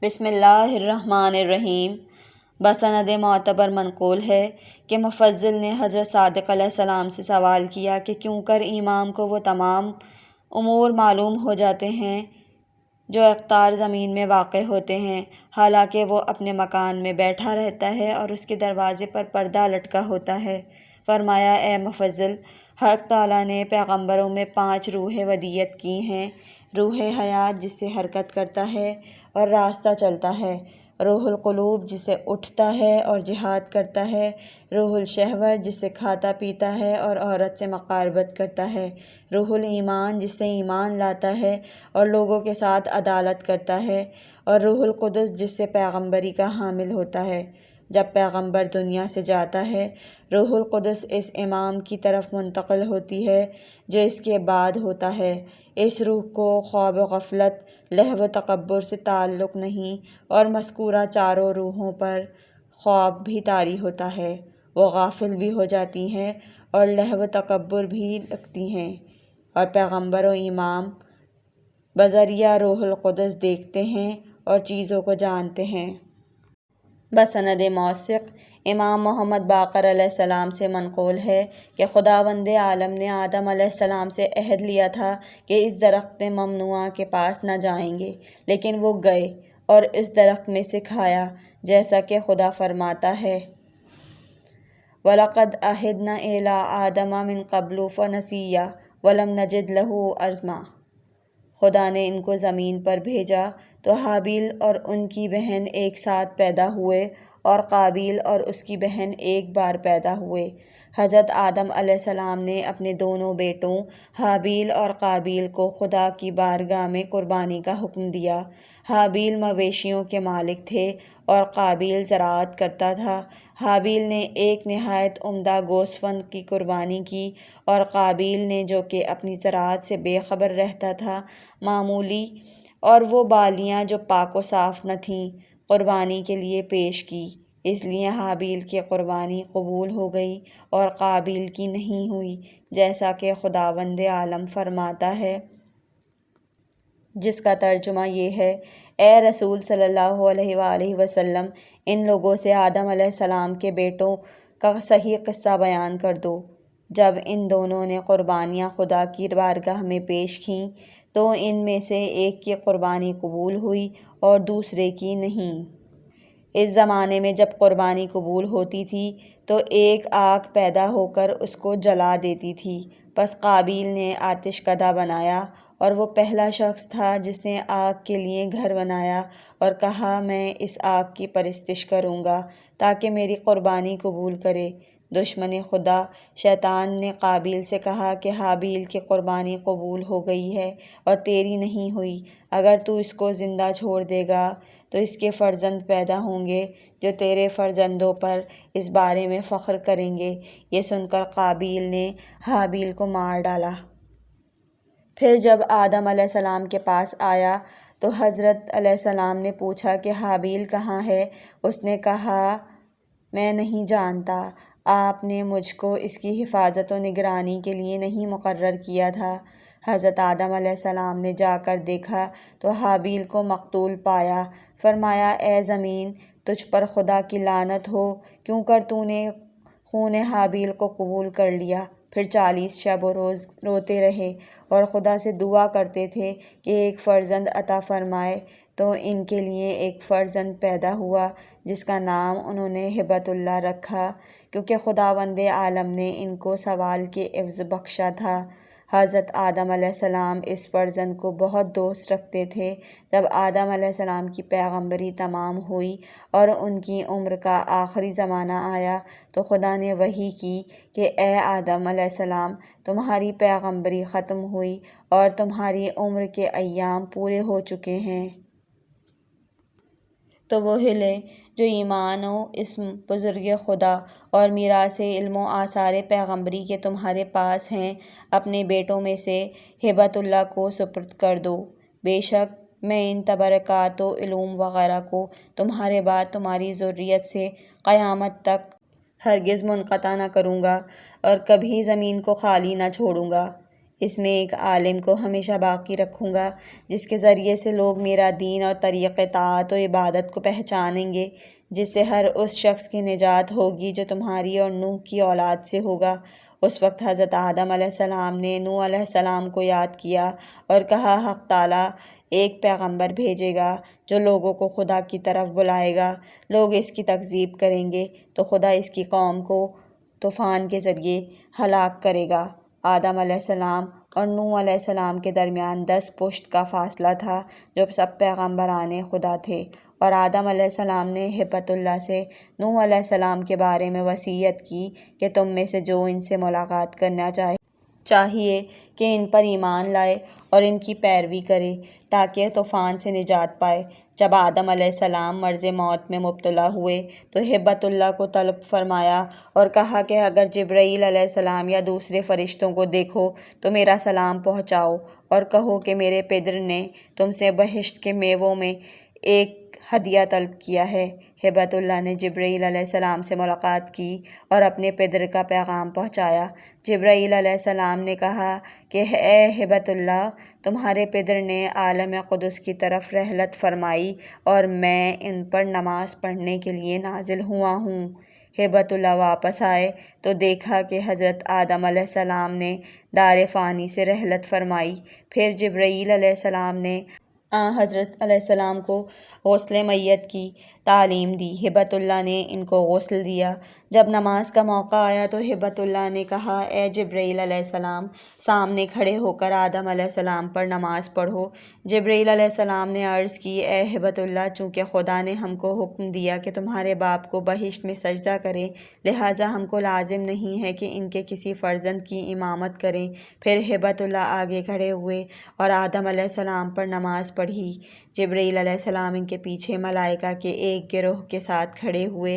بسم اللہ الرحمن الرحیم۔ بسند معتبر منقول ہے کہ مفضل نے حضرت صادق علیہ السلام سے سوال کیا کہ کیوں کر امام کو وہ تمام امور معلوم ہو جاتے ہیں جو اقطار زمین میں واقع ہوتے ہیں، حالانکہ وہ اپنے مکان میں بیٹھا رہتا ہے اور اس کے دروازے پر پردہ لٹکا ہوتا ہے۔ فرمایا، اے مفضل، حق تعالیٰ نے پیغمبروں میں 5 روحیں ودیت کی ہیں: روح حیات جس سے حرکت کرتا ہے اور راستہ چلتا ہے، روح القلوب جس سے اٹھتا ہے اور جہاد کرتا ہے، روح الشہوت جس سے کھاتا پیتا ہے اور عورت سے مقاربت کرتا ہے، روح الایمان جس سے ایمان لاتا ہے اور لوگوں کے ساتھ عدالت کرتا ہے، اور روح القدس جس سے پیغمبری کا حامل ہوتا ہے۔ جب پیغمبر دنیا سے جاتا ہے، روح القدس اس امام کی طرف منتقل ہوتی ہے جو اس کے بعد ہوتا ہے۔ اس روح کو خواب و غفلت، لہو و تکبر سے تعلق نہیں، اور مذکورہ چاروں روحوں پر خواب بھی طاری ہوتا ہے، وہ غافل بھی ہو جاتی ہیں اور لہو و تکبر بھی رکھتی ہیں، اور پیغمبر و امام بذریعہ روح القدس دیکھتے ہیں اور چیزوں کو جانتے ہیں۔ بسند موثق امام محمد باقر علیہ السلام سے منقول ہے کہ خداوند عالم نے آدم علیہ السلام سے عہد لیا تھا کہ اس درخت ممنوعہ کے پاس نہ جائیں گے، لیکن وہ گئے اور اس درخت میں سے کھایا، جیسا کہ خدا فرماتا ہے، وَلَقَدْ عَهِدْنَا إِلَىٰ آدَمَ مِن قَبْلُ فَنَسِيَ وَلَمْ نَجِدْ لَهُ عَزْمًا۔ خدا نے ان کو زمین پر بھیجا تو حابیل اور ان کی بہن ایک ساتھ پیدا ہوئے اور قابیل اور اس کی بہن ایک بار پیدا ہوئے۔ حضرت آدم علیہ السلام نے اپنے دونوں بیٹوں حابیل اور قابیل کو خدا کی بارگاہ میں قربانی کا حکم دیا۔ حابیل مویشیوں کے مالک تھے اور قابیل زراعت کرتا تھا۔ حابیل نے ایک نہایت عمدہ گوسفند کی قربانی کی اور قابیل نے، جو کہ اپنی زراعت سے بے خبر رہتا تھا، معمولی اور وہ بالیاں جو پاک و صاف نہ تھیں، قربانی کے لیے پیش کی۔ اس لیے حابیل کی قربانی قبول ہو گئی اور قابیل کی نہیں ہوئی، جیسا کہ خداوند عالم فرماتا ہے، جس کا ترجمہ یہ ہے: اے رسول صلی اللہ علیہ وآلہ وسلم، ان لوگوں سے آدم علیہ السلام کے بیٹوں کا صحیح قصہ بیان کر دو۔ جب ان دونوں نے قربانیاں خدا کی بارگاہ میں پیش کیں تو ان میں سے ایک کی قربانی قبول ہوئی اور دوسرے کی نہیں۔ اس زمانے میں جب قربانی قبول ہوتی تھی تو ایک آگ پیدا ہو کر اس کو جلا دیتی تھی۔ پس قابیل نے آتش کدہ بنایا، اور وہ پہلا شخص تھا جس نے آگ کے لیے گھر بنایا اور کہا، میں اس آگ کی پرستش کروں گا تاکہ میری قربانی قبول کرے۔ دشمن خدا شیطان نے قابیل سے کہا کہ حابیل کی قربانی قبول ہو گئی ہے اور تیری نہیں ہوئی، اگر تو اس کو زندہ چھوڑ دے گا تو اس کے فرزند پیدا ہوں گے جو تیرے فرزندوں پر اس بارے میں فخر کریں گے۔ یہ سن کر قابیل نے حابیل کو مار ڈالا۔ پھر جب آدم علیہ السلام کے پاس آیا تو حضرت علیہ السلام نے پوچھا کہ حابیل کہاں ہے؟ اس نے کہا، میں نہیں جانتا، آپ نے مجھ کو اس کی حفاظت و نگرانی کے لیے نہیں مقرر کیا تھا۔ حضرت آدم علیہ السلام نے جا کر دیکھا تو حابیل کو مقتول پایا۔ فرمایا، اے زمین، تجھ پر خدا کی لعنت ہو، کیوں کر تو نے خون حابیل کو قبول کر لیا۔ پھر 40 شب و روز روتے رہے اور خدا سے دعا کرتے تھے کہ ایک فرزند عطا فرمائے، تو ان کے لیے ایک فرزند پیدا ہوا جس کا نام انہوں نے ہبۃ اللہ رکھا، کیونکہ خداوند عالم نے ان کو سوال کے عوض بخشا تھا۔ حضرت آدم علیہ السلام اس فرزند کو بہت دوست رکھتے تھے۔ جب آدم علیہ السلام کی پیغمبری تمام ہوئی اور ان کی عمر کا آخری زمانہ آیا تو خدا نے وحی کی کہ اے آدم علیہ السلام، تمہاری پیغمبری ختم ہوئی اور تمہاری عمر کے ایام پورے ہو چکے ہیں۔ تو وہ ہلے جو ایمان و اسم بزرگ خدا اور میراث علم و آثار پیغمبری کے تمہارے پاس ہیں، اپنے بیٹوں میں سے ہبۃ اللہ کو سپرد کر دو۔ بے شک میں ان تبرکات و علوم وغیرہ کو تمہارے بعد تمہاری ذریت سے قیامت تک ہرگز منقطع نہ کروں گا اور کبھی زمین کو خالی نہ چھوڑوں گا۔ اس میں ایک عالم کو ہمیشہ باقی رکھوں گا جس کے ذریعے سے لوگ میرا دین اور طریق طاعت و عبادت کو پہچانیں گے، جس سے ہر اس شخص کی نجات ہوگی جو تمہاری اور نوح کی اولاد سے ہوگا۔ اس وقت حضرت آدم علیہ السلام نے نوح علیہ السلام کو یاد کیا اور کہا، حق تعالیٰ ایک پیغمبر بھیجے گا جو لوگوں کو خدا کی طرف بلائے گا۔ لوگ اس کی تکذیب کریں گے تو خدا اس کی قوم کو طوفان کے ذریعے ہلاک کرے گا۔ آدم علیہ السلام اور نوح علیہ السلام کے درمیان 10 پشت کا فاصلہ تھا جو سب پیغمبران خدا تھے، اور آدم علیہ السلام نے ہبۃ اللہ سے نوح علیہ السلام کے بارے میں وصیت کی کہ تم میں سے جو ان سے ملاقات کرنا چاہیے کہ ان پر ایمان لائے اور ان کی پیروی کرے تاکہ طوفان سے نجات پائے۔ جب آدم علیہ السلام مرض موت میں مبتلا ہوئے تو ہبۃ اللہ کو طلب فرمایا اور کہا کہ اگر جبرائیل علیہ السلام یا دوسرے فرشتوں کو دیکھو تو میرا سلام پہنچاؤ اور کہو کہ میرے پدر نے تم سے بہشت کے میووں میں ایک ہدیہ طلب کیا ہے۔ ہبۃ اللہ نے جبرائیل علیہ السلام سے ملاقات کی اور اپنے پدر کا پیغام پہنچایا۔ جبرائیل علیہ السلام نے کہا کہ اے ہبۃ اللہ، تمہارے پدر نے عالم قدس کی طرف رحلت فرمائی اور میں ان پر نماز پڑھنے کے لیے نازل ہوا ہوں۔ ہبۃ اللہ واپس آئے تو دیکھا کہ حضرت آدم علیہ السلام نے دار فانی سے رحلت فرمائی۔ پھر جبرائیل علیہ السلام نے حضرت علیہ السلام کو غسل میت کی تعلیم دی۔ ہبۃ اللہ نے ان کو غسل دیا۔ جب نماز کا موقع آیا تو ہبۃ اللہ نے کہا، اے جبرائیل علیہ السلام، سامنے کھڑے ہو کر آدم علیہ السلام پر نماز پڑھو۔ جبرائیل علیہ السلام نے عرض کی، اے ہبۃ اللہ، چونکہ خدا نے ہم کو حکم دیا کہ تمہارے باپ کو بہشت میں سجدہ کریں، لہٰذا ہم کو لازم نہیں ہے کہ ان کے کسی فرزند کی امامت کریں۔ پھر ہبۃ اللہ آگے کھڑے ہوئے اور آدم علیہ السلام پر نماز پڑھی۔ جبرائیل علیہ السلام ان کے پیچھے ملائکہ کے ایک گروہ کے ساتھ کھڑے ہوئے۔